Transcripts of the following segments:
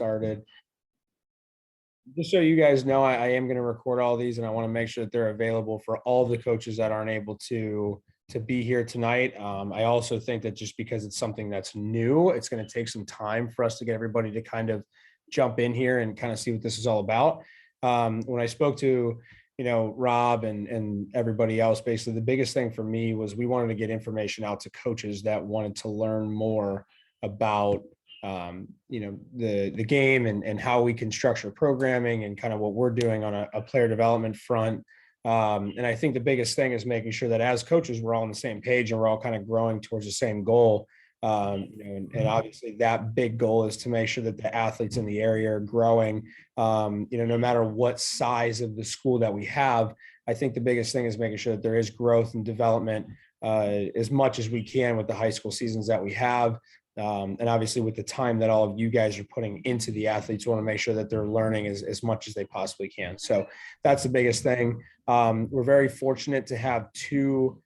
started. Just so you guys know, I am going to record all these, and I want to make sure that they're available for all the coaches that aren't able to be here tonight. I also think that just because it's something that's new, it's going to take some time for us to get everybody to kind of jump in here and kind of see what this is all about. When I spoke to Rob and everybody else, basically the biggest thing for me was we wanted to get information out to coaches that wanted to learn more about the game and how we can structure programming and kind of what we're doing on a player development front. And I think the biggest thing is making sure that as coaches, we're all on the same page and we're all kind of growing towards the same goal. And obviously that big goal is to make sure that the athletes in the area are growing, no matter what size of the school that we have. I think the biggest thing is making sure that there is growth and development as much as we can with the high school seasons that we have. And obviously with the time that all of you guys are putting into the athletes, we want to make sure that they're learning as much as they possibly can. So that's the biggest thing. We're very fortunate to have two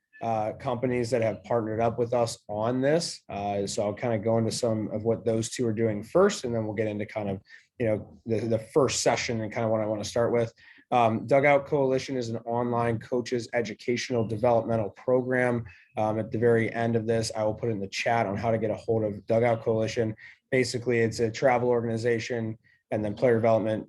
companies that have partnered up with us on this. So I'll kind of go into some of what those two are doing first, and then we'll get into kind of, the first session and kind of what I want to start with. Dugout Coalition is an online coaches educational developmental program. At the very end of this, I will put in the chat on how to get a hold of Dugout Coalition. Basically, it's a travel organization and then player development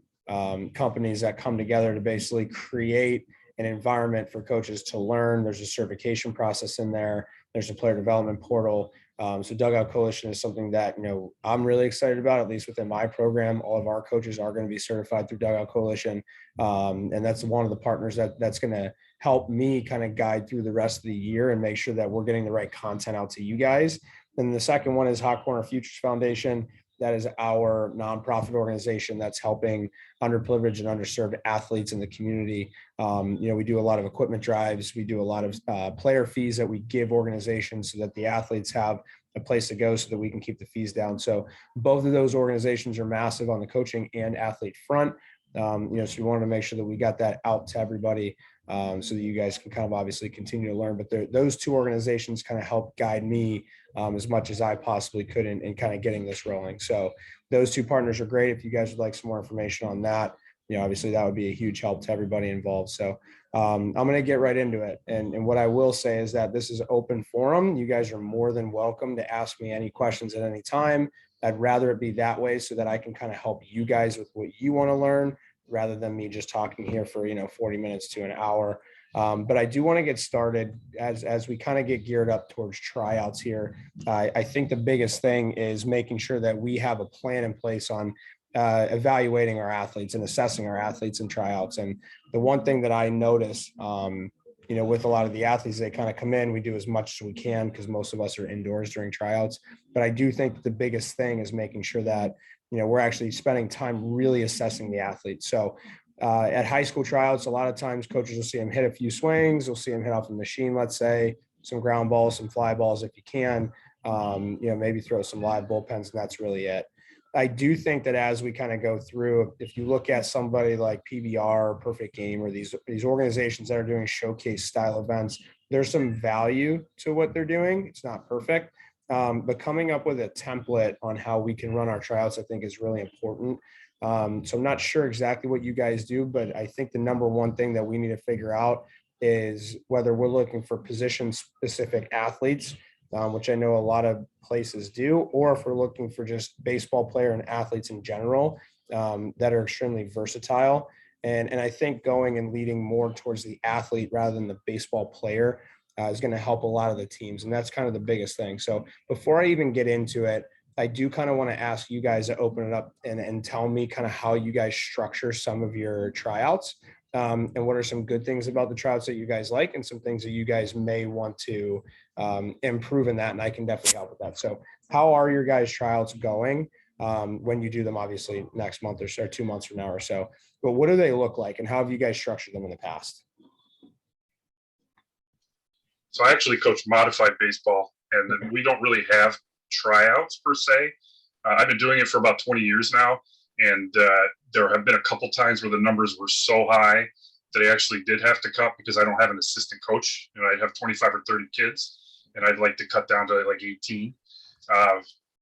companies that come together to basically create an environment for coaches to learn. There's a certification process in there. There's a player development portal. So Dugout Coalition is something that, I'm really excited about, at least within my program. All of our coaches are going to be certified through Dugout Coalition. And that's one of the partners that's going to help me kind of guide through the rest of the year and make sure that we're getting the right content out to you guys. And the second one is Hot Corner Futures Foundation. That is our nonprofit organization that's helping underprivileged and underserved athletes in the community. We do a lot of equipment drives. We do a lot of player fees that we give organizations so that the athletes have a place to go so that we can keep the fees down. So both of those organizations are massive on the coaching and athlete front. So we wanted to make sure that we got that out to everybody so that you guys can kind of obviously continue to learn. But those two organizations kind of help guide me as much as I possibly could in kind of getting this rolling. So those two partners are great. If you guys would like some more information on that, obviously that would be a huge help to everybody involved. So I'm going to get right into it. And what I will say is that this is an open forum. You guys are more than welcome to ask me any questions at any time. I'd rather it be that way so that I can kind of help you guys with what you want to learn rather than me just talking here for, 40 minutes to an hour. But I do want to get started as we kind of get geared up towards tryouts here. I think the biggest thing is making sure that we have a plan in place on evaluating our athletes and assessing our athletes in tryouts. And the one thing that I notice, with a lot of the athletes, they kind of come in, we do as much as we can because most of us are indoors during tryouts. But I do think the biggest thing is making sure that, we're actually spending time really assessing the athletes. So at high school tryouts, a lot of times coaches will see them hit a few swings. They'll see them hit off the machine, let's say, some ground balls, some fly balls if you can, maybe throw some live bullpens, and that's really it. I do think that as we kind of go through, if you look at somebody like PBR or Perfect Game or these organizations that are doing showcase style events, there's some value to what they're doing. It's not perfect. But coming up with a template on how we can run our tryouts, I think is really important. So I'm not sure exactly what you guys do, but I think the number one thing that we need to figure out is whether we're looking for position specific athletes, which I know a lot of places do, or if we're looking for just baseball player and athletes in general that are extremely versatile. And I think going and leading more towards the athlete rather than the baseball player is going to help a lot of the teams. And that's kind of the biggest thing. So before I even get into it, I do kind of want to ask you guys to open it up and tell me kind of how you guys structure some of your tryouts and what are some good things about the tryouts that you guys like and some things that you guys may want to improve in that. And I can definitely help with that. So how are your guys' tryouts going when you do them, obviously next month or so, 2 months from now or so, but what do they look like and how have you guys structured them in the past? So I actually coach modified baseball, and then we don't really have tryouts per se. I've been doing it for about 20 years now, and there have been a couple times where the numbers were so high that I actually did have to cut because I don't have an assistant coach. I have 25 or 30 kids, and I'd like to cut down to like 18.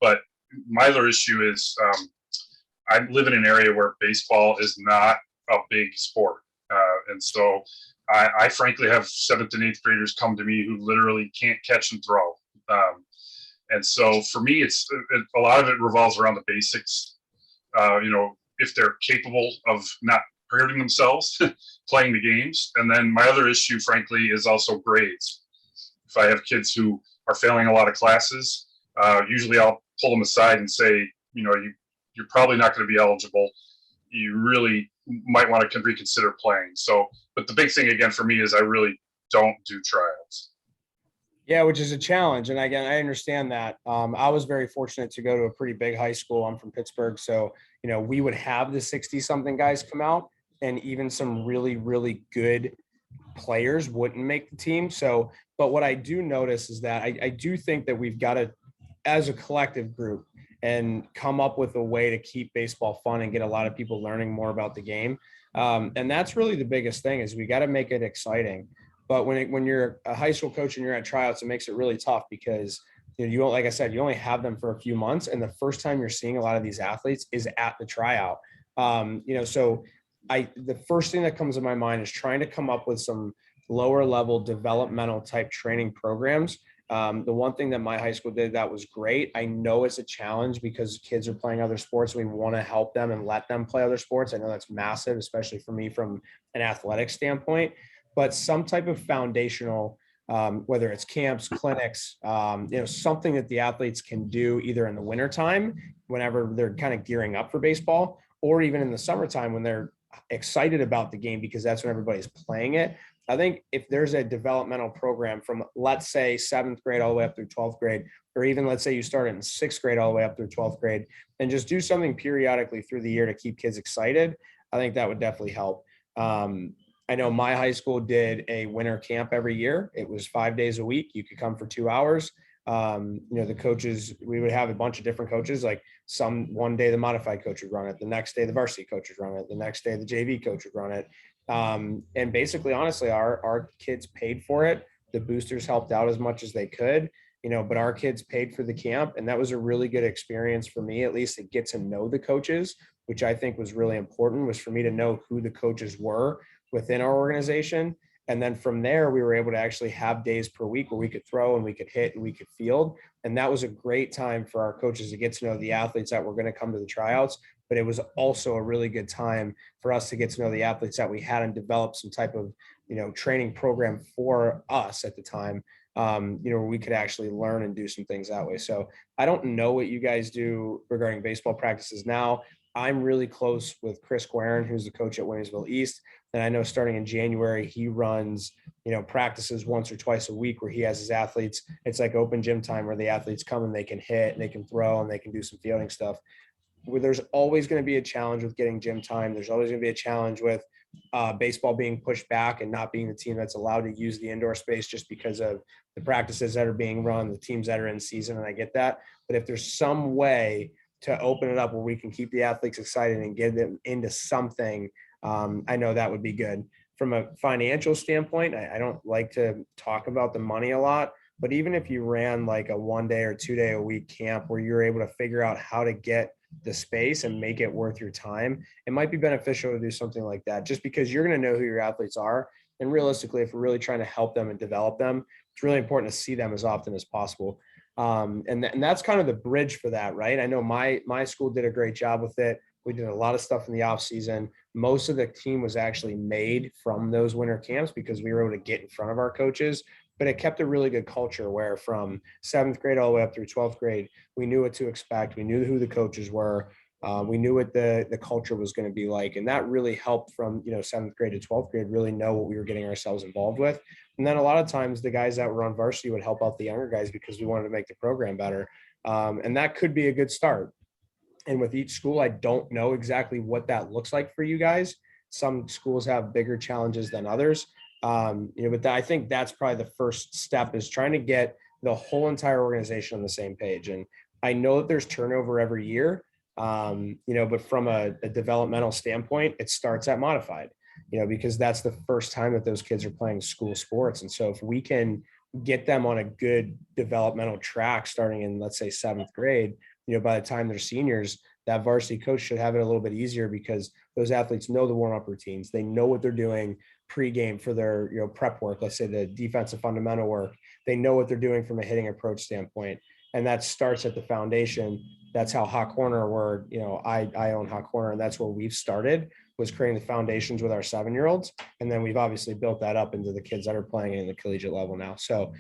But my other issue is I live in an area where baseball is not a big sport. And so I frankly have 7th and 8th graders come to me who literally can't catch and throw. And so for me, a lot of it revolves around the basics. If they're capable of not hurting themselves playing the games. And then my other issue, frankly, is also grades. If I have kids who are failing a lot of classes, usually I'll pull them aside and say, you're probably not going to be eligible. You really might want to reconsider playing. So, but the big thing again for me is I really don't do tryouts. Yeah, which is a challenge. And again, I understand that. I was very fortunate to go to a pretty big high school. I'm from Pittsburgh. So, we would have the 60 something guys come out, and even some really, really good players wouldn't make the team. So, but what I do notice is that I do think that we've got to, as a collective group, and come up with a way to keep baseball fun and get a lot of people learning more about the game. And that's really the biggest thing, is we got to make it exciting. But when you're a high school coach and you're at tryouts, it makes it really tough because you don't, like I said, you only have them for a few months, and the first time you're seeing a lot of these athletes is at the tryout. So the first thing that comes to my mind is trying to come up with some lower level developmental type training programs. The one thing that my high school did that was great. I know it's a challenge because kids are playing other sports. We want to help them and let them play other sports. I know that's massive, especially for me from an athletic standpoint, but some type of foundational, whether it's camps, clinics, something that the athletes can do either in the wintertime, whenever they're kind of gearing up for baseball, or even in the summertime when they're excited about the game because that's when everybody's playing it. I think if there's a developmental program from, let's say, 7th grade all the way up through 12th grade, or even let's say you start in 6th grade all the way up through 12th grade, and just do something periodically through the year to keep kids excited, I think that would definitely help. I know my high school did a winter camp every year. It was 5 days a week. You could come for 2 hours. The coaches, we would have a bunch of different coaches, like one day the modified coach would run it. The next day, the varsity coach would run it. The next day, the JV coach would run it. And basically, honestly, our kids paid for it. The boosters helped out as much as they could, but our kids paid for the camp. And that was a really good experience for me, at least, to get to know the coaches, which I think was really important, was for me to know who the coaches were within our organization. And then from there, we were able to actually have days per week where we could throw and we could hit and we could field. And that was a great time for our coaches to get to know the athletes that were going to come to the tryouts. But it was also a really good time for us to get to know the athletes that we had and develop some type of, training program for us at the time, where we could actually learn and do some things that way. So I don't know what you guys do regarding baseball practices now. I'm really close with Chris Guerin, who's the coach at Williamsville East. And I know starting in January, he runs, practices once or twice a week where he has his athletes. It's like open gym time where the athletes come and they can hit and they can throw and they can do some fielding stuff. Where there's always going to be a challenge with getting gym time. There's always going to be a challenge with baseball being pushed back and not being the team that's allowed to use the indoor space just because of the practices that are being run, the teams that are in season. And I get that. But if there's some way to open it up where we can keep the athletes excited and get them into something, I know that would be good. From a financial standpoint, I don't like to talk about the money a lot, but even if you ran like a 1 day or 2 day a week camp where you're able to figure out how to get the space and make it worth your time, it might be beneficial to do something like that, just because you're going to know who your athletes are. And realistically, if we're really trying to help them and develop them, it's really important to see them as often as possible. And that's kind of the bridge for that, right? I know my school did a great job with it. We did a lot of stuff in the off season. Most of the team was actually made from those winter camps because we were able to get in front of our coaches, but it kept a really good culture where from 7th grade all the way up through 12th grade, we knew what to expect. We knew who the coaches were. We knew what the culture was going to be like. And that really helped from, 7th grade to 12th grade, really know what we were getting ourselves involved with. And then a lot of times the guys that were on varsity would help out the younger guys because we wanted to make the program better. And that could be a good start. And with each school, I don't know exactly what that looks like for you guys. Some schools have bigger challenges than others. But I think that's probably the first step, is trying to get the whole entire organization on the same page. And I know that there's turnover every year, but from a developmental standpoint, it starts at modified, because that's the first time that those kids are playing school sports. And so if we can get them on a good developmental track starting in, let's say, 7th grade, by the time they're seniors, that varsity coach should have it a little bit easier because those athletes know the warm-up routines. They know what they're doing pregame for their, prep work. Let's say the defensive fundamental work. They know what they're doing from a hitting approach standpoint. And that starts at the foundation. That's how Hot Corner, where, I own Hot Corner, and that's where we've started, was creating the foundations with our 7-year-olds. And then we've obviously built that up into the kids that are playing in the collegiate level now. So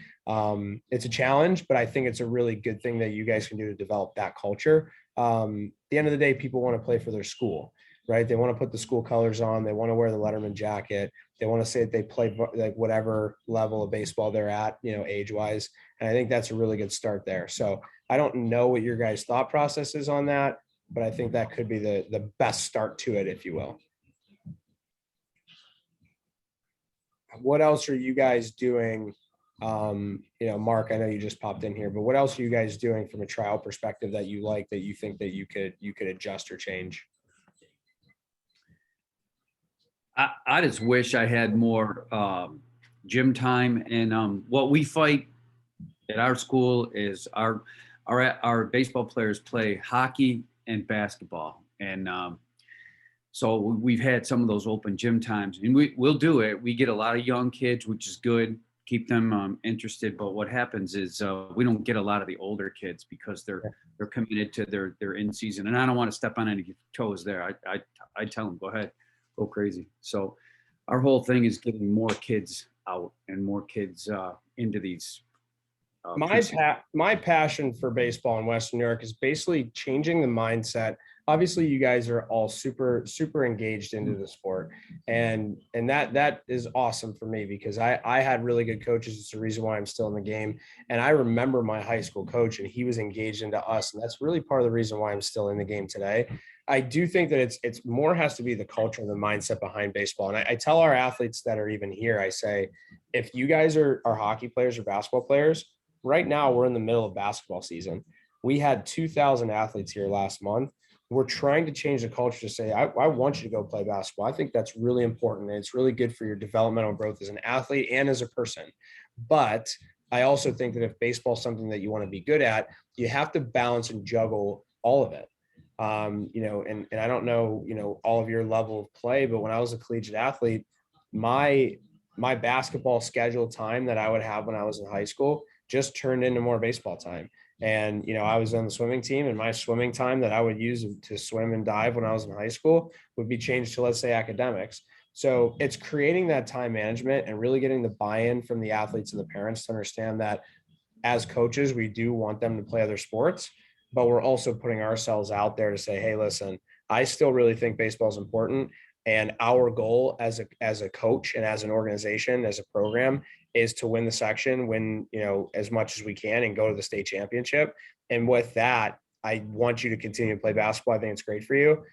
it's a challenge, but I think it's a really good thing that you guys can do to develop that culture. At the end of the day, people want to play for their school, right? They want to put the school colors on. They want to wear the Letterman jacket. They want to say that they play like whatever level of baseball they're at, age wise. And I think that's a really good start there. So I don't know what your guys' thought process is on that, but I think that could be the best start to it, if you will. What else are you guys doing? Mark, I know you just popped in here, but what else are you guys doing from a trial perspective that you like, that you think that you could adjust or change? I just wish I had more gym time. And what we fight at our school is our baseball players play hockey and basketball. And so we've had some of those open gym times, and we'll do it. We get a lot of young kids, which is good, keep them interested. But what happens is we don't get a lot of the older kids because they're committed to their in season. And I don't want to step on any toes there. I tell them, go ahead, go crazy. So our whole thing is getting more kids out and more kids into these. My passion for baseball in Western New York is basically changing the mindset. Obviously, you guys are all super engaged into the sport, and that is awesome for me because I had really good coaches. It's the reason why I'm still in the game. And I remember my high school coach, and he was engaged into us, and that's really part of the reason why I'm still in the game today. I do think that it's more has to be the culture and the mindset behind baseball. And I tell our athletes that are even here, I say, if you guys are hockey players or basketball players, right now we're in the middle of basketball season. We had 2,000 athletes here last month. We're trying to change the culture to say, I want you to go play basketball. I think that's really important. And it's really good for your developmental growth as an athlete and as a person. But I also think that if baseball is something that you want to be good at, you have to balance and juggle all of it. And I don't know, all of your level of play, but when I was a collegiate athlete, my basketball schedule time that I would have when I was in high school just turned into more baseball time. And, I was on the swimming team, and my swimming time that I would use to swim and dive when I was in high school would be changed to, let's say, academics. So it's creating that time management and really getting the buy-in from the athletes and the parents to understand that as coaches, we do want them to play other sports, but we're also putting ourselves out there to say, hey, listen, I still really think baseball is important. And our goal as a coach and as an organization, as a program, is to win the section, win, as much as we can, and go to the state championship. And with that, I want you to continue to play basketball. I think it's great for you,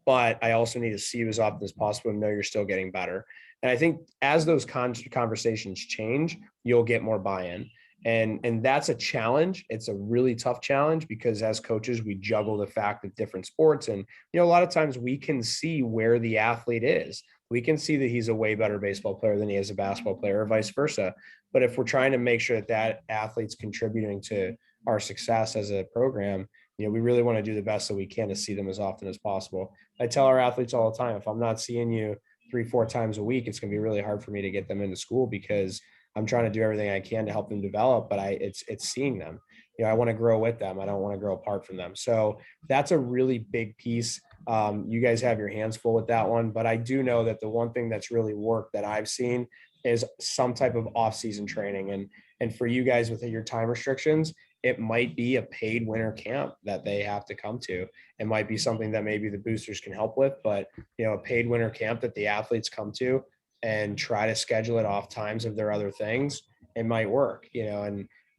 but I also need to see you as often as possible and know you're still getting better. And I think as those conversations change, you'll get more buy-in. And that's a challenge. It's a really tough challenge because as coaches, we juggle the fact of different sports. And, a lot of times we can see where the athlete is. We can see that he's a way better baseball player than he is a basketball player, or vice versa. But if we're trying to make sure that athlete's contributing to our success as a program, we really want to do the best that we can to see them as often as possible. I tell our athletes all the time, if I'm not seeing you 3-4 times a week, it's going to be really hard for me to get them into school because I'm trying to do everything I can to help them develop, but it's seeing them. I want to grow with them. I don't want to grow apart from them. So that's a really big piece. You guys have your hands full with that one, but I do know that the one thing that's really worked that I've seen is some type of off-season training. And for you guys with your time restrictions, it might be a paid winter camp that they have to come to. It might be something that maybe the boosters can help with, but a paid winter camp that the athletes come to and try to schedule it off times of their other things, it might work,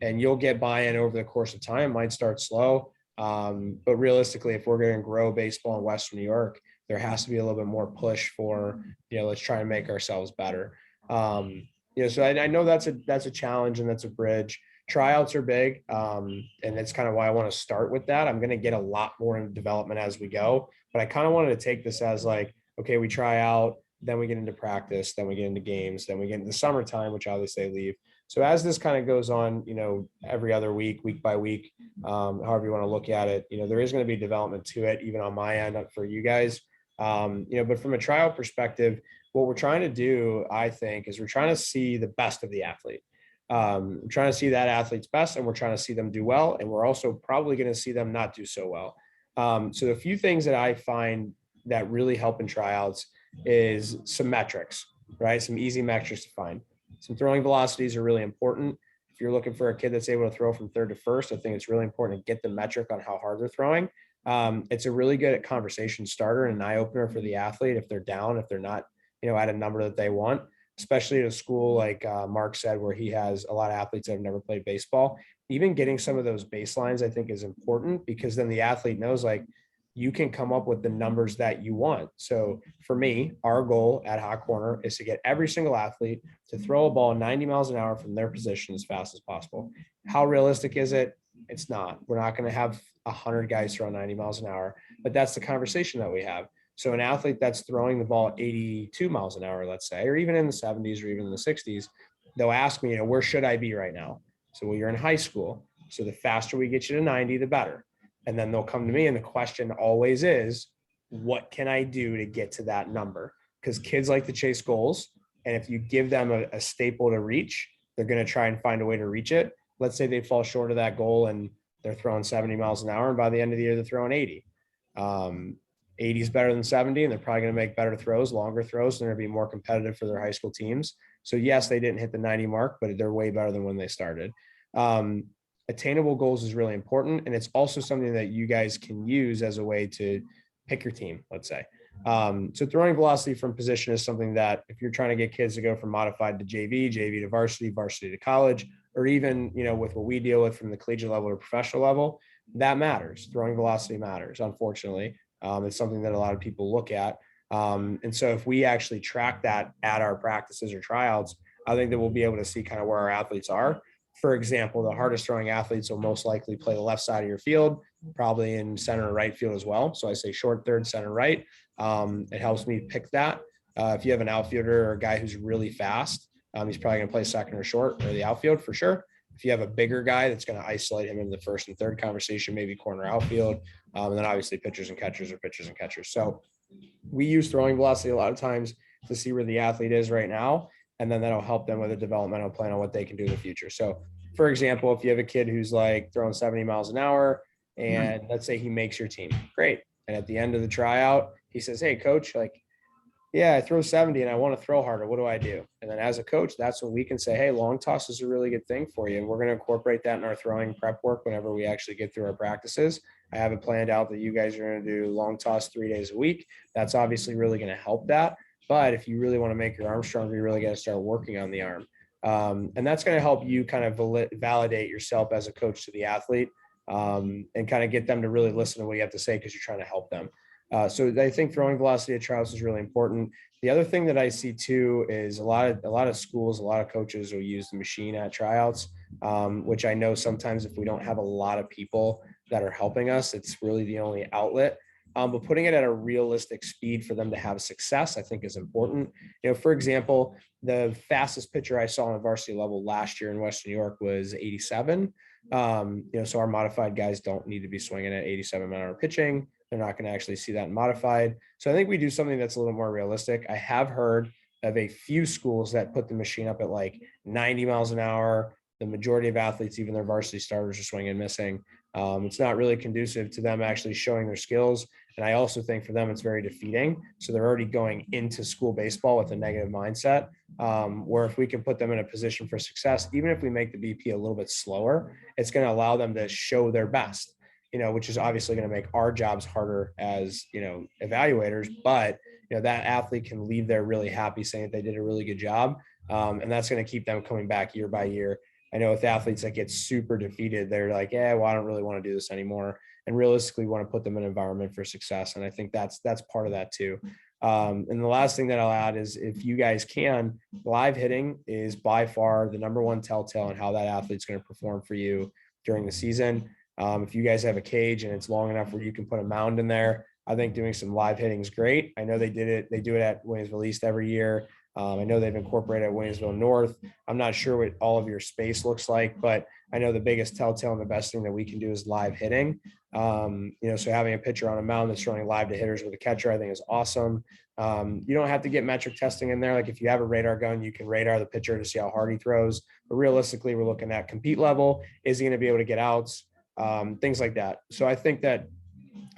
and you'll get buy-in over the course of time. It might start slow. But realistically, if we're going to grow baseball in Western New York, there has to be a little bit more push for, let's try and make ourselves better. So I know that's a challenge and that's a bridge. Tryouts are big. And that's kind of why I want to start with that. I'm going to get a lot more into development as we go, but I kind of wanted to take this as like, okay, we try out, then we get into practice, then we get into games, then we get into the summertime, which obviously they leave. So as this kind of goes on, every other week, week by week, however you want to look at it, there is going to be development to it, even on my end for you guys. But from a trial perspective, what we're trying to do, I think, is we're trying to see the best of the athlete. We're trying to see that athlete's best, and we're trying to see them do well. And we're also probably going to see them not do so well. So a few things that I find that really help in tryouts is some metrics, right? Some easy metrics to find. Some throwing velocities are really important. If you're looking for a kid that's able to throw from third to first, I think it's really important to get the metric on how hard they're throwing. It's a really good conversation starter and an eye opener for the athlete if they're down, if they're not, at a number that they want, especially at a school like Mark said, where he has a lot of athletes that have never played baseball. Even getting some of those baselines, I think, is important, because then the athlete knows, like, you can come up with the numbers that you want. So for me, our goal at Hot Corner is to get every single athlete to throw a ball 90 miles an hour from their position as fast as possible. How realistic is it? It's not. We're not going to have 100 guys throw 90 miles an hour, but that's the conversation that we have. So an athlete that's throwing the ball 82 miles an hour, let's say, or even in the 70s or even in the 60s, they'll ask me, where should I be right now? So, well, you're in high school. So the faster we get you to 90, the better. And then they'll come to me, and the question always is, what can I do to get to that number? Because kids like to chase goals. And if you give them a staple to reach, they're going to try and find a way to reach it. Let's say they fall short of that goal and they're throwing 70 miles an hour. And by the end of the year, they're throwing 80. 80 is better than 70, and they're probably going to make better throws, longer throws, and they're going to be more competitive for their high school teams. So yes, they didn't hit the 90 mark, but they're way better than when they started. Attainable goals is really important. And it's also something that you guys can use as a way to pick your team, let's say. So throwing velocity from position is something that if you're trying to get kids to go from modified to JV, JV to varsity, varsity to college, or even, with what we deal with from the collegiate level or professional level, that matters. Throwing velocity matters, unfortunately. It's something that a lot of people look at. And so if we actually track that at our practices or tryouts, I think that we'll be able to see kind of where our athletes are. For example, the hardest throwing athletes will most likely play the left side of your field, probably in center or right field as well. So I say short, third, center, right. It helps me pick that. If you have an outfielder or a guy who's really fast, he's probably going to play second or short or the outfield for sure. If you have a bigger guy that's going to isolate him in the first and third conversation, maybe corner outfield. And then obviously pitchers and catchers are pitchers and catchers. So we use throwing velocity a lot of times to see where the athlete is right now. And then that'll help them with a developmental plan on what they can do in the future. So for example, if you have a kid who's like throwing 70 miles an hour and let's say he makes your team, great. And at the end of the tryout, he says, hey coach, yeah, I throw 70 and I want to throw harder. What do I do? And then as a coach, that's when we can say, hey, long toss is a really good thing for you. And we're going to incorporate that in our throwing prep work whenever we actually get through our practices. I have it planned out that you guys are going to do long toss 3 days a week. That's obviously really going to help that. But if you really want to make your arm stronger, you really got to start working on the arm. And that's going to help you kind of validate yourself as a coach to the athlete and kind of get them to really listen to what you have to say because you're trying to help them. So I think throwing velocity at tryouts is really important. The other thing that I see too is a lot of schools, a lot of coaches will use the machine at tryouts, which I know sometimes if we don't have a lot of people that are helping us, it's really the only outlet. But putting it at a realistic speed for them to have success, I think is important. For example, the fastest pitcher I saw on a varsity level last year in Western New York was 87. So our modified guys don't need to be swinging at 87-mile-an-hour pitching. They're not going to actually see that modified. So I think we do something that's a little more realistic. I have heard of a few schools that put the machine up at like 90 miles an hour. The majority of athletes, even their varsity starters, are swinging and missing. It's not really conducive to them actually showing their skills. And I also think for them, it's very defeating. So they're already going into school baseball with a negative mindset, where if we can put them in a position for success, even if we make the BP a little bit slower, it's going to allow them to show their best, which is obviously going to make our jobs harder as, evaluators. But, that athlete can leave there really happy saying that they did a really good job. And that's going to keep them coming back year by year. I know with athletes that get super defeated, they're like, yeah, well, I don't really want to do this anymore. And realistically, we want to put them in an environment for success. And I think that's part of that too. And the last thing that I'll add is if you guys can, live hitting is by far the number one telltale on how that athlete's going to perform for you during the season. If you guys have a cage and it's long enough where you can put a mound in there, I think doing some live hitting is great. I know they do it at Williamsville East every year. I know they've incorporated at Waynesville North. I'm not sure what all of your space looks like, but I know the biggest telltale and the best thing that we can do is live hitting. So having a pitcher on a mound that's throwing live to hitters with a catcher, I think is awesome. You don't have to get metric testing in there. Like if you have a radar gun, you can radar the pitcher to see how hard he throws. But realistically, we're looking at compete level. Is he going to be able to get outs? Things like that. So I think that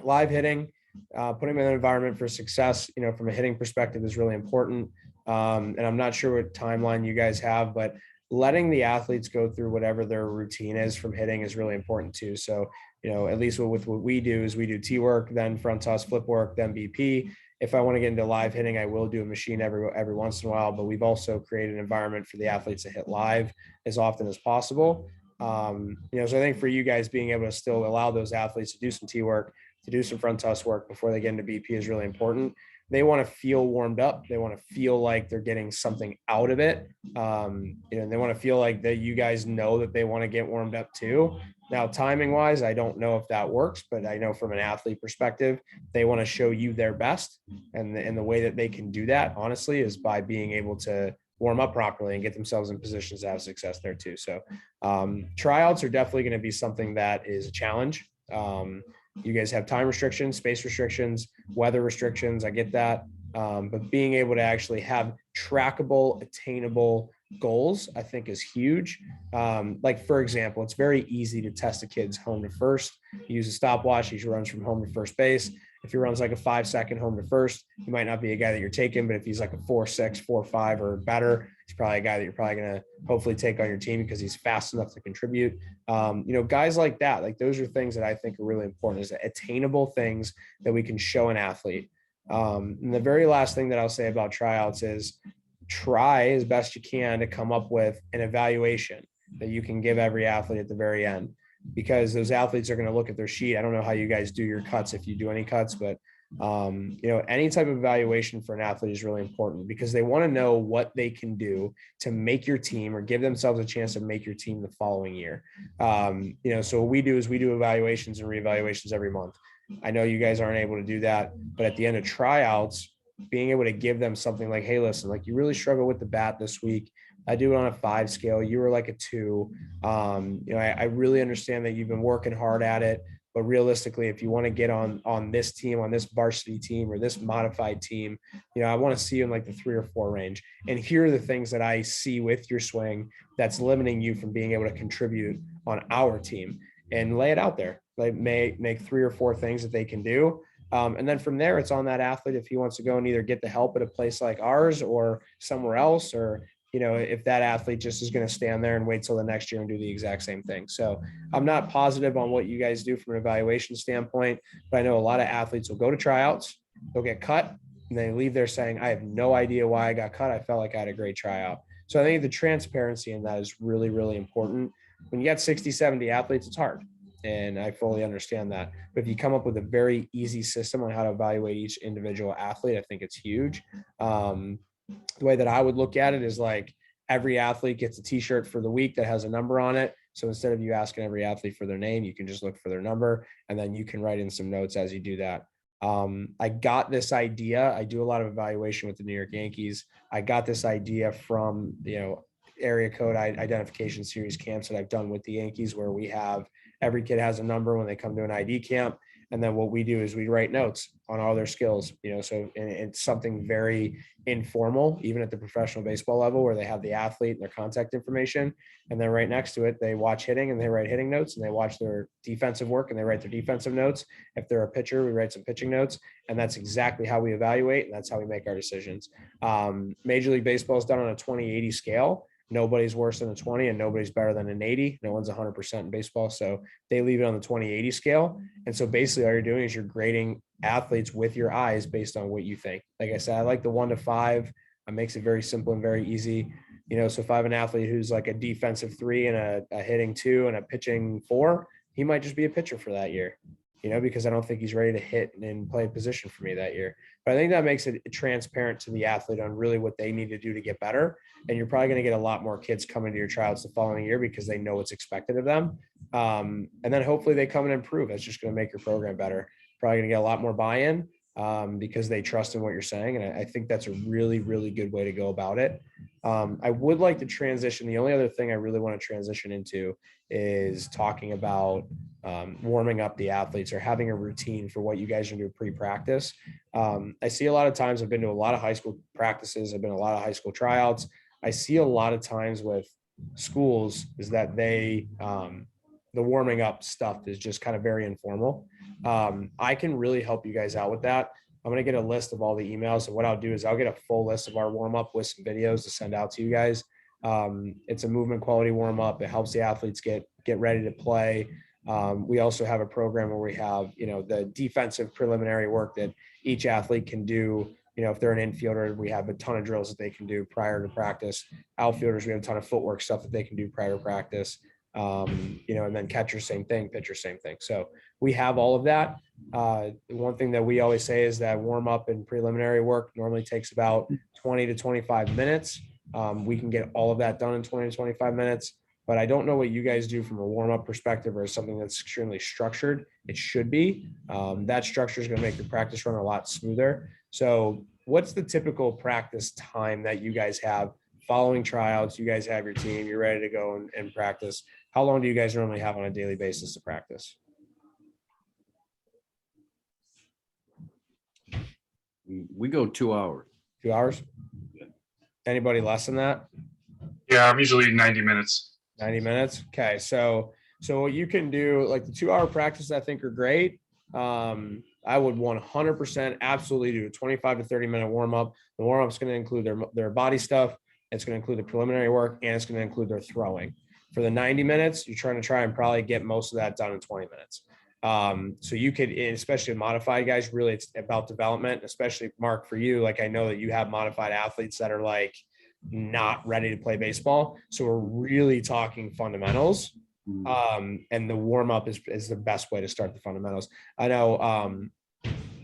live hitting, putting him in an environment for success, from a hitting perspective is really important. And I'm not sure what timeline you guys have, but letting the athletes go through whatever their routine is from hitting is really important too. So, at least with what we do is we do T work, then front toss, flip work, then BP. If I want to get into live hitting, I will do a machine every once in a while, but we've also created an environment for the athletes to hit live as often as possible. So I think for you guys being able to still allow those athletes to do some T work, to do some front toss work before they get into BP is really important. They want to feel warmed up. They want to feel like they're getting something out of it. And they want to feel like that you guys know that they want to get warmed up too. Now, timing wise, I don't know if that works, but I know from an athlete perspective, they want to show you their best. And the way that they can do that, honestly, is by being able to warm up properly and get themselves in positions to have success there too. So tryouts are definitely going to be something that is a challenge. You guys have time restrictions, space restrictions, weather restrictions. I get that. But being able to actually have trackable, attainable goals, I think is huge. Like for example, it's very easy to test a kid's home to first. You use a stopwatch, he runs from home to first base. If he runs like a 5-second home to first, he might not be a guy that you're taking, but if he's like a 4.6, 4.5 or better, he's probably a guy that you're probably going to hopefully take on your team because he's fast enough to contribute. Guys like that, like those are things that I think are really important, is attainable things that we can show an athlete. And the very last thing that I'll say about tryouts is try as best you can to come up with an evaluation that you can give every athlete at the very end, because those athletes are going to look at their sheet. I don't know how you guys do your cuts, if you do any cuts, but any type of evaluation for an athlete is really important because they want to know what they can do to make your team or give themselves a chance to make your team the following year. So what we do is we do evaluations and reevaluations every month. I know you guys aren't able to do that, but at the end of tryouts, being able to give them something like, hey, listen, like you really struggle with the bat this week. I do it on a 5 scale. You were like a 2. I really understand that you've been working hard at it, but realistically, if you want to get on this team, on this varsity team or this modified team, I want to see you in like the 3 or 4 range. And here are the things that I see with your swing that's limiting you from being able to contribute on our team, and lay it out there. Like make 3 or 4 things that they can do. And then from there, it's on that athlete if he wants to go and either get the help at a place like ours or somewhere else, or if that athlete just is going to stand there and wait till the next year and do the exact same thing. So I'm not positive on what you guys do from an evaluation standpoint, but I know a lot of athletes will go to tryouts, they'll get cut, and they leave there saying, I have no idea why I got cut. I felt like I had a great tryout. So I think the transparency in that is really, really important. When you got 60, 70 athletes, it's hard. And I fully understand that. But if you come up with a very easy system on how to evaluate each individual athlete, I think it's huge. The way that I would look at it is like every athlete gets a t-shirt for the week that has a number on it. So instead of you asking every athlete for their name, you can just look for their number, and then you can write in some notes as you do that. I got this idea. I do a lot of evaluation with the New York Yankees. I got this idea from, area code identification series camps that I've done with the Yankees, where we have every kid has a number when they come to an ID camp. And then what we do is we write notes on all their skills, so it's something very informal, even at the professional baseball level, where they have the athlete and their contact information. And then right next to it, they watch hitting and they write hitting notes, and they watch their defensive work and they write their defensive notes. If they're a pitcher, we write some pitching notes, and that's exactly how we evaluate. And that's how we make our decisions. Major League Baseball is done on a 20-80 scale. Nobody's worse than a 20 and nobody's better than an 80. No one's 100% in baseball. So they leave it on the 20-80 scale. And so basically all you're doing is you're grading athletes with your eyes based on what you think. Like I said, I like the 1 to 5. It makes it very simple and very easy. So if I have an athlete who's like a defensive 3 and a hitting 2 and a pitching 4, he might just be a pitcher for that year, because I don't think he's ready to hit and play a position for me that year. But I think that makes it transparent to the athlete on really what they need to do to get better. And you're probably going to get a lot more kids coming to your tryouts the following year because they know what's expected of them. And then hopefully they come and improve. That's just going to make your program better. Probably going to get a lot more buy-in. because they trust in what you're saying. And I think that's a really, really good way to go about it. I would like to transition. The only other thing I really want to transition into is talking about warming up the athletes or having a routine for what you guys are doing pre-practice. I see a lot of times, I've been to a lot of high school practices, I've been to a lot of high school tryouts. I see a lot of times with schools is that they, the warming up stuff is just kind of very informal. I can really help you guys out with that. I'm going to get a list of all the emails. And what I'll do is I'll get a full list of our warm up with some videos to send out to you guys. It's a movement quality warm up. It helps the athletes get ready to play. We also have a program where we have, the defensive preliminary work that each athlete can do. If they're an infielder, we have a ton of drills that they can do prior to practice. Outfielders, we have a ton of footwork stuff that they can do prior to practice. And then catcher, same thing, pitcher, same thing. So we have all of that. One thing that we always say is that warm up and preliminary work normally takes about 20 to 25 minutes. We can get all of that done in 20 to 25 minutes, but I don't know what you guys do from a warm up perspective or something that's extremely structured. It should be. That structure is going to make the practice run a lot smoother. So what's the typical practice time that you guys have following tryouts? You guys have your team, you're ready to go and practice. How long do you guys normally have on a daily basis to practice? We go 2 hours. 2 hours? Anybody less than that? Yeah, I'm usually 90 minutes. 90 minutes. Okay. So what you can do, like the 2 hour practice, I think are great. I would 100% absolutely do a 25 to 30 minute warm up. The warm up is going to include their body stuff. It's going to include the preliminary work, and it's going to include their throwing. For the 90 minutes, you're trying to try and probably get most of that done in 20 minutes. So you could, especially modified guys, really it's about development, especially Mark, for you. Like I know that you have modified athletes that are like not ready to play baseball. So we're really talking fundamentals. And the warm up is the best way to start the fundamentals. I know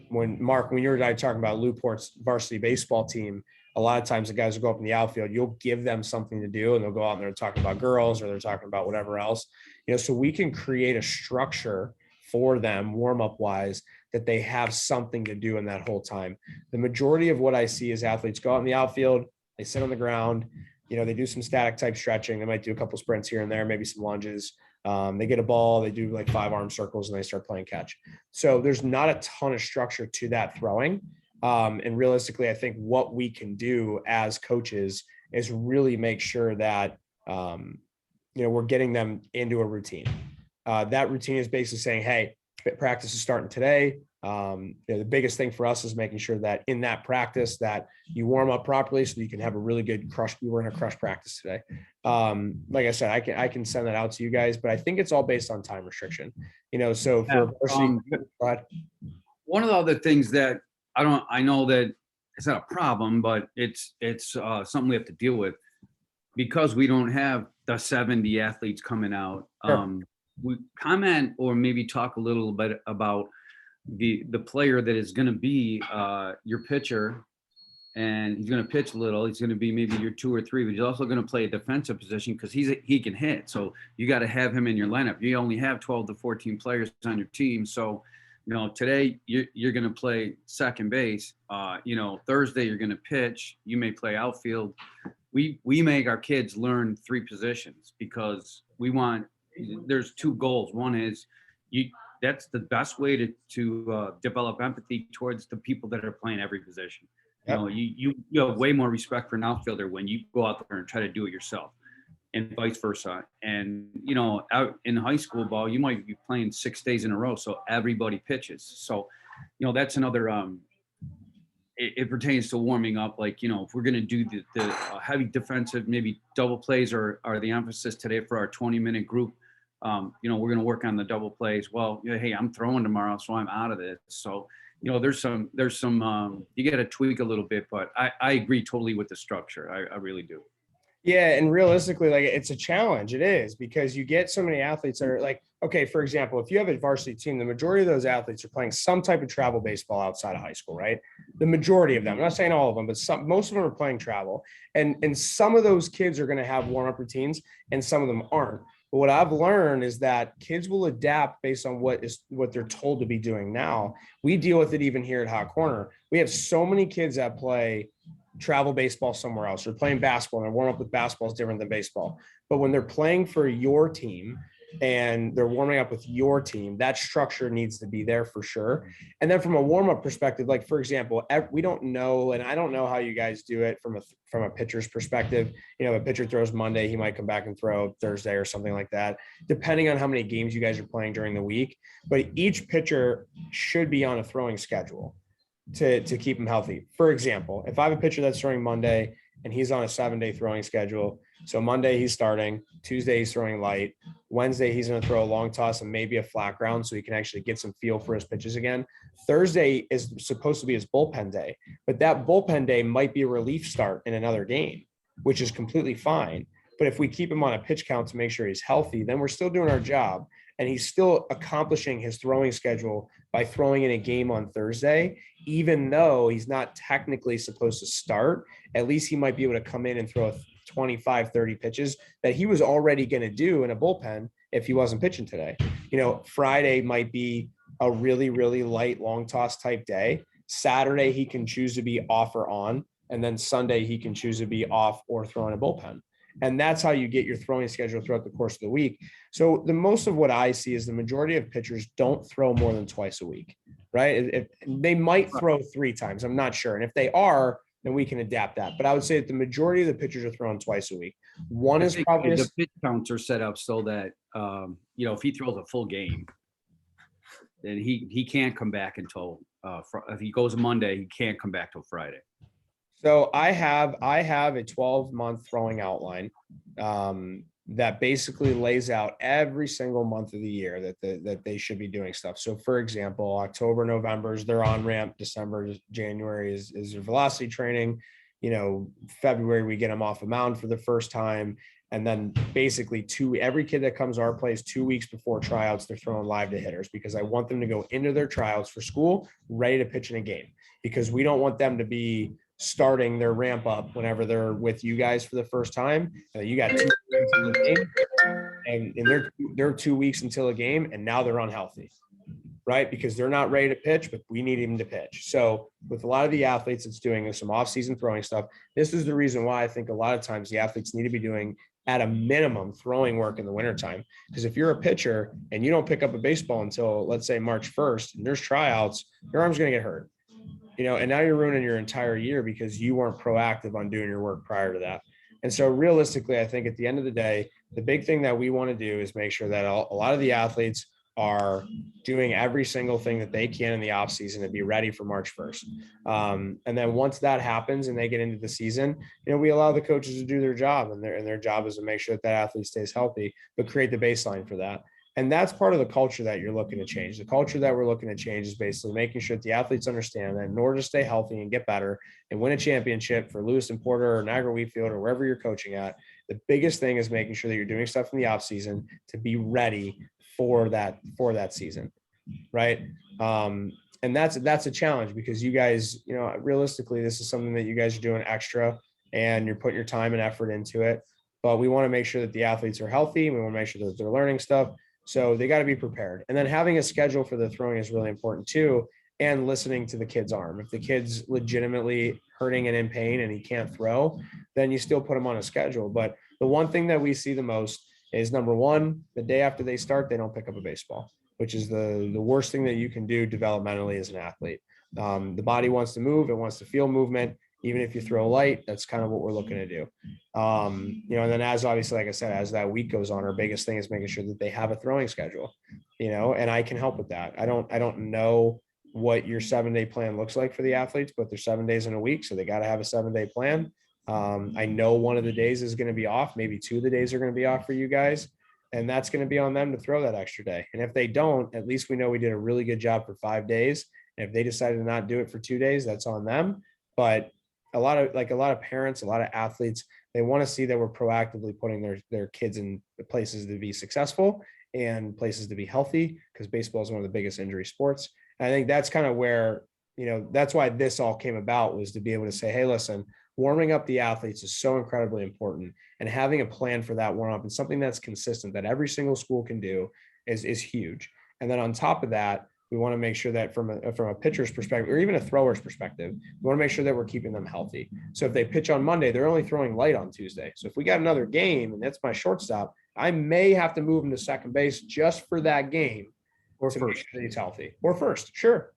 when you were talking about Newport's varsity baseball team, a lot of times the guys will go up in the outfield, you'll give them something to do and they'll go out and they're talking about girls or they're talking about whatever else, so we can create a structure for them warm up wise that they have something to do in that whole time. The majority of what I see is athletes go out in the outfield, they sit on the ground, they do some static type stretching. They might do a couple sprints here and there, maybe some lunges. They get a ball, they do like 5 arm circles and they start playing catch. So there's not a ton of structure to that throwing. And realistically, I think what we can do as coaches is really make sure that, we're getting them into a routine. That routine is basically saying, hey, practice is starting today. The biggest thing for us is making sure that in that practice that you warm up properly so you can have a really good crush. We were in a crush practice today. Like I said, I can send that out to you guys, but I think it's all based on time restriction, so for one of the other things that I know that it's not a problem, but it's something we have to deal with because we don't have the 70 athletes coming out. Sure. We comment or maybe talk a little bit about the player that is going to be your pitcher, and he's going to pitch a little. He's going to be maybe your 2 or 3, but he's also going to play a defensive position because he can hit. So you got to have him in your lineup. You only have 12 to 14 players on your team. So, today you're going to play second base. Thursday you're going to pitch. You may play outfield. We make our kids learn 3 positions because there's 2 goals. One is that's the best way to develop empathy towards the people that are playing every position. Yep. You have way more respect for an outfielder when you go out there and try to do it yourself, and vice versa. And out in high school ball, you might be playing 6 days in a row, so everybody pitches. So that's another it pertains to warming up. Like if we're going to do the heavy defensive, maybe double plays are the emphasis today for our 20-minute group. We're going to work on the double plays. Well, hey, I'm throwing tomorrow, so I'm out of this. So, there's some, you got to tweak a little bit, but I agree totally with the structure. I really do. Yeah. And realistically, like it's a challenge. It is because you get so many athletes that are like, okay, for example, if you have a varsity team, the majority of those athletes are playing some type of travel baseball outside of high school, right? The majority of them, I'm not saying all of them, but most of them are playing travel. And some of those kids are going to have warm-up routines and some of them aren't. But what I've learned is that kids will adapt based on what they're told to be doing now. We deal with it even here at Hot Corner. We have so many kids that play travel baseball somewhere else, or playing basketball, and their warm up with basketball is different than baseball. But when they're playing for your team and they're warming up with your team, that structure needs to be there for sure. And then from a warm up perspective, like for example, we don't know, and I don't know how you guys do it from a pitcher's perspective. You know, if a pitcher throws Monday, he might come back and throw Thursday or something like that, depending on how many games you guys are playing during the week. But each pitcher should be on a throwing schedule to keep him healthy. For example, if I have a pitcher that's throwing Monday and he's on a 7-day throwing schedule, so Monday he's starting, Tuesday he's throwing light, Wednesday he's going to throw a long toss and maybe a flat ground so he can actually get some feel for his pitches again. Thursday is supposed to be his bullpen day, but that bullpen day might be a relief start in another game, which is completely fine. But if we keep him on a pitch count to make sure he's healthy, then we're still doing our job. And he's still accomplishing his throwing schedule by throwing in a game on Thursday, even though he's not technically supposed to start. At least he might be able to come in and throw 25, 30 pitches that he was already going to do in a bullpen if he wasn't pitching today. You know, Friday might be a really, really light long toss type day. Saturday, he can choose to be off or on. And then Sunday, he can choose to be off or throw in a bullpen. And that's how you get your throwing schedule throughout the course of the week. So the most of what I see is the majority of pitchers don't throw more than twice a week, right? If they might throw 3 times, I'm not sure. And if they are, then we can adapt that. But I would say that the majority of the pitchers are throwing twice a week. One is probably the pitch counts are set up so that you know, if he throws a full game, then he can't come back until if he goes Monday, he can't come back till Friday. So I have a 12-month throwing outline that basically lays out every single month of the year that they should be doing stuff. So for example, October, November is their on ramp. December, January is their velocity training. You know, February we get them off a mound for the first time. And then basically every kid that comes our place 2 weeks before tryouts, they're throwing live to hitters because I want them to go into their tryouts for school ready to pitch in a game, because we don't want them to be starting their ramp up whenever they're with you guys for the first time. You got 2 weeks until the game, and they're 2 weeks until a game, and now they're unhealthy, right? Because they're not ready to pitch, but we need them to pitch. So with a lot of the athletes that's doing some off-season throwing stuff, this is the reason why I think a lot of times the athletes need to be doing at a minimum throwing work in the wintertime. Because if you're a pitcher and you don't pick up a baseball until, let's say, March 1st, and there's tryouts, your arm's going to get hurt. You know, and now you're ruining your entire year because you weren't proactive on doing your work prior to that. And so realistically, I think at the end of the day, the big thing that we want to do is make sure that a lot of the athletes are doing every single thing that they can in the off season to be ready for March 1st. And then once that happens and they get into the season, you know, we allow the coaches to do their job, and their job is to make sure that athlete stays healthy, but create the baseline for that. And that's part of the culture that you're looking to change. The culture that we're looking to change is basically making sure that the athletes understand that in order to stay healthy and get better and win a championship for Lewis and Porter or Niagara Wheatfield or wherever you're coaching at, the biggest thing is making sure that you're doing stuff in the off season to be ready for that season, right? And that's a challenge because you guys, you know, realistically, this is something that you guys are doing extra and you're putting your time and effort into it. But we want to make sure that the athletes are healthy, and we want to make sure that they're learning stuff. So they got to be prepared. And then having a schedule for the throwing is really important too, and listening to the kid's arm. If the kid's legitimately hurting and in pain and he can't throw, then you still put him on a schedule. But the one thing that we see the most is, number one, the day after they start, they don't pick up a baseball, which is the worst thing that you can do developmentally as an athlete. The body wants to move. It wants to feel movement. Even if you throw light, that's kind of what we're looking to do. You know, and then as obviously, like I said, as that week goes on, our biggest thing is making sure that they have a throwing schedule, you know, and I can help with that. I don't know what your 7-day plan looks like for the athletes, but they're 7 days in a week. So they got to have a 7-day plan. I know one of the days is going to be off. Maybe 2 of the days are going to be off for you guys. And that's going to be on them to throw that extra day. And if they don't, at least we know we did a really good job for 5 days. And if they decided to not do it for 2 days, that's on them. But a lot of parents, a lot of athletes, they want to see that we're proactively putting their kids in places to be successful and places to be healthy, because baseball is one of the biggest injury sports. And I think that's kind of where, you know, that's why this all came about, was to be able to say, hey, listen, warming up the athletes is so incredibly important, and having a plan for that warm up and something that's consistent that every single school can do is huge. And then on top of that, we want to make sure that from a pitcher's perspective or even a thrower's perspective, we want to make sure that we're keeping them healthy. So if they pitch on Monday, they're only throwing light on Tuesday. So if we got another game and that's my shortstop, I may have to move him to second base just for that game Or to make first. sure he's healthy, or first. Sure.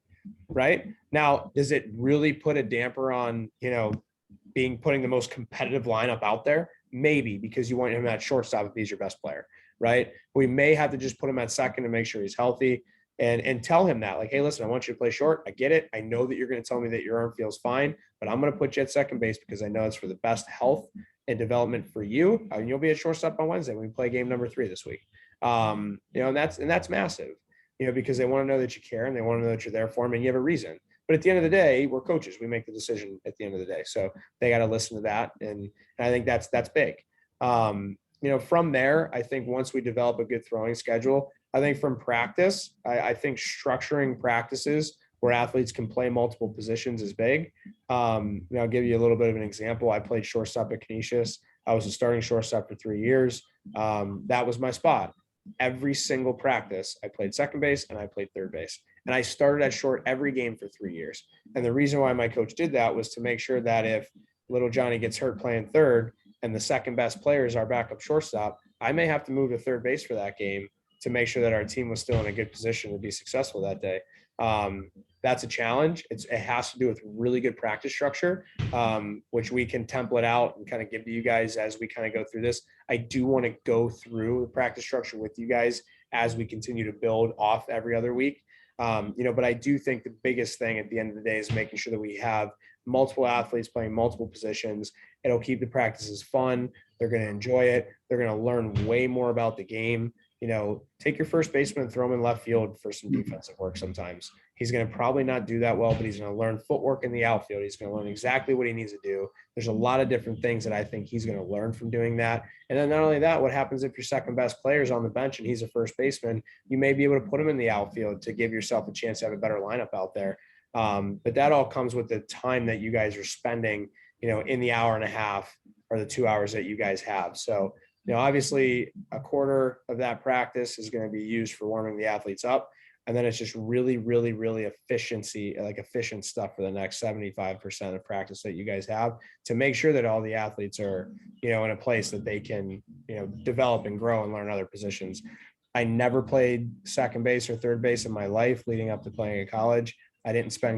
Right now, does it really put a damper on, putting the most competitive lineup out there? Maybe, because you want him at shortstop if he's your best player, right? We may have to just put him at second to make sure he's healthy and tell him that, like, hey, listen, I want you to play short. I get it. I know that you're going to tell me that your arm feels fine, but I'm going to put you at second base because I know it's for the best health and development for you. And you'll be at shortstop on Wednesday when we play game number 3 this week. And that's massive, because they want to know that you care and they want to know that you're there for them and you have a reason. But at the end of the day, we're coaches. We make the decision at the end of the day. So they got to listen to that. And I think that's big. From there, I think once we develop a good throwing schedule, I think from practice, I think structuring practices where athletes can play multiple positions is big. I'll give you a little bit of an example. I played shortstop at Canisius. I was a starting shortstop for 3 years. That was my spot. Every single practice, I played second base and I played third base. And I started at short every game for 3 years. And the reason why my coach did that was to make sure that if little Johnny gets hurt playing third and the second best player is our backup shortstop, I may have to move to third base for that game to make sure that our team was still in a good position to be successful that day. That's a challenge. It has to do with really good practice structure, which we can template out and kind of give to you guys as we kind of go through this. I do want to go through the practice structure with you guys as we continue to build off every other week. But I do think the biggest thing at the end of the day is making sure that we have multiple athletes playing multiple positions. It'll keep the practices fun. They're going to enjoy it. They're going to learn way more about the game. Take your first baseman and throw him in left field for some defensive work sometimes. He's going to probably not do that well, but he's going to learn footwork in the outfield. He's going to learn exactly what he needs to do. There's a lot of different things that I think he's going to learn from doing that. And then not only that, what happens if your second best player is on the bench and he's a first baseman, you may be able to put him in the outfield to give yourself a chance to have a better lineup out there. But that all comes with the time that you guys are spending, in the hour and a half or the 2 hours that you guys have. So, obviously a quarter of that practice is going to be used for warming the athletes up. And then it's just really, really, really efficient stuff for the next 75% of practice that you guys have to make sure that all the athletes are, in a place that they can, develop and grow and learn other positions. I never played second base or third base in my life leading up to playing in college. I didn't spend